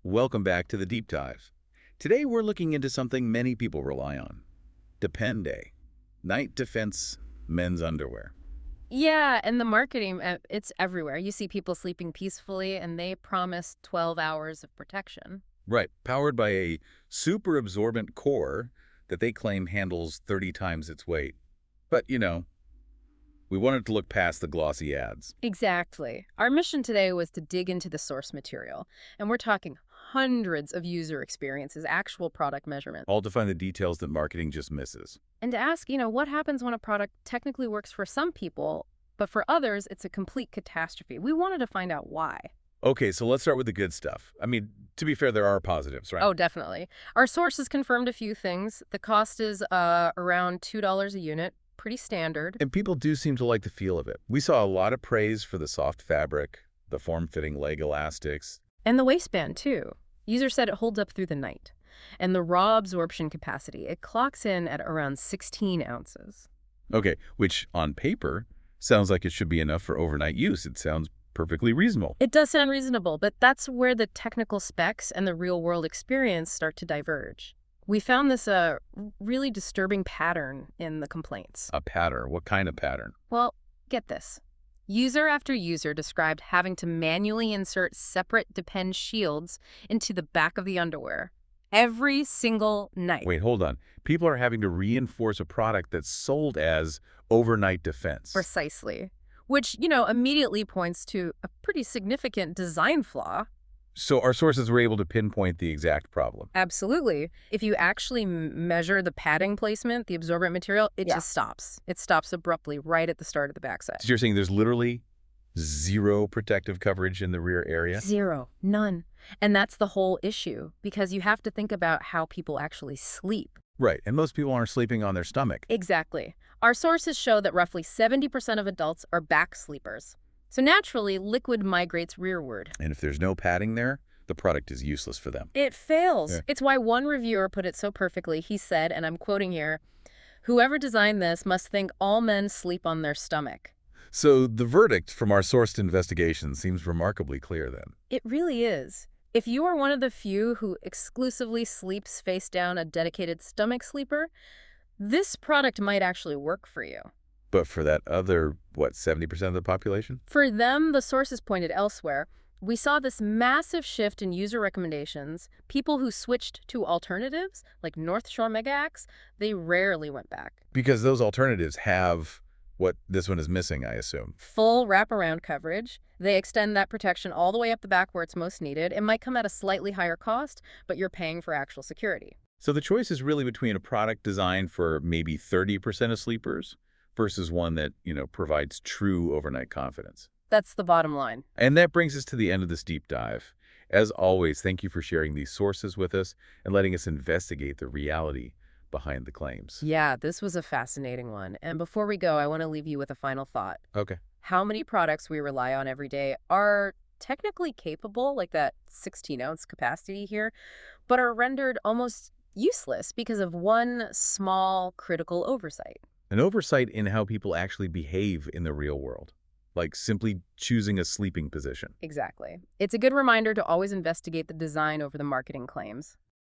Welcome back to the Deep Dive. Today we're looking into something many people rely on. Depende. Night defense men's underwear. Yeah, and the marketing, it's everywhere. You see people sleeping peacefully, and they promise 12 hours of protection. Right, powered by a super absorbent core that they claim handles 30 times its weight. But, we wanted to look past the glossy ads. Exactly. Our mission today was to dig into the source material, and we're talking hundreds of user experiences, actual product measurements, All to find the details that marketing just misses. and to ask, what happens when a product technically works for some people, but for others, it's a complete catastrophe. We wanted to find out why. Okay, so let's start with the good stuff. I mean, to be fair, there are positives, right? Oh, definitely. Our sources confirmed a few things. The cost is around $2 a unit, pretty standard. And people do seem to like the feel of it. We saw a lot of praise for the soft fabric, the form-fitting leg elastics. And the waistband, too. Users said it holds up through the night. And the raw absorption capacity, it clocks in at around 16 ounces. Okay, which on paper sounds like it should be enough for overnight use. It sounds perfectly reasonable. It does sound reasonable, but that's where the technical specs and the real-world experience start to diverge. We found this really disturbing pattern in the complaints. A pattern? What kind of pattern? Well, get this. User after user described having to manually insert separate Depend shields into the back of the underwear every single night. Wait, hold on. People are having to reinforce a product that's sold as overnight defense. Precisely. Which, immediately points to a pretty significant design flaw. So our sources were able to pinpoint the exact problem. Absolutely. If you actually measure the padding placement, the absorbent material, it just stops. It stops abruptly right at the start of the backside. So you're saying there's literally zero protective coverage in the rear area? Zero. None. And that's the whole issue, because you have to think about how people actually sleep. Right, and most people aren't sleeping on their stomach. Exactly. Our sources show that roughly 70% of adults are back sleepers. So naturally, liquid migrates rearward. And if there's no padding there, the product is useless for them. It fails. Yeah. It's why one reviewer put it so perfectly. He said, and I'm quoting here, "Whoever designed this must think all men sleep on their stomach." So the verdict from our sourced investigation seems remarkably clear then. It really is. If you are one of the few who exclusively sleeps face down, a dedicated stomach sleeper, this product might actually work for you. But for that other, 70% of the population? For them, the sources pointed elsewhere. We saw this massive shift in user recommendations. People who switched to alternatives, like North Shore Mega Axe, they rarely went back. Because those alternatives have what this one is missing, I assume. Full wraparound coverage. They extend that protection all the way up the back where it's most needed. It might come at a slightly higher cost, but you're paying for actual security. So the choice is really between a product designed for maybe 30% of sleepers versus one that, provides true overnight confidence. That's the bottom line. And that brings us to the end of this deep dive. As always, thank you for sharing these sources with us and letting us investigate the reality behind the claims. Yeah, this was a fascinating one. And before we go, I want to leave you with a final thought. Okay. How many products we rely on every day are technically capable, like that 16-ounce capacity here, but are rendered almost useless because of one small critical oversight. An oversight in how people actually behave in the real world, like simply choosing a sleeping position. Exactly. It's a good reminder to always investigate the design over the marketing claims.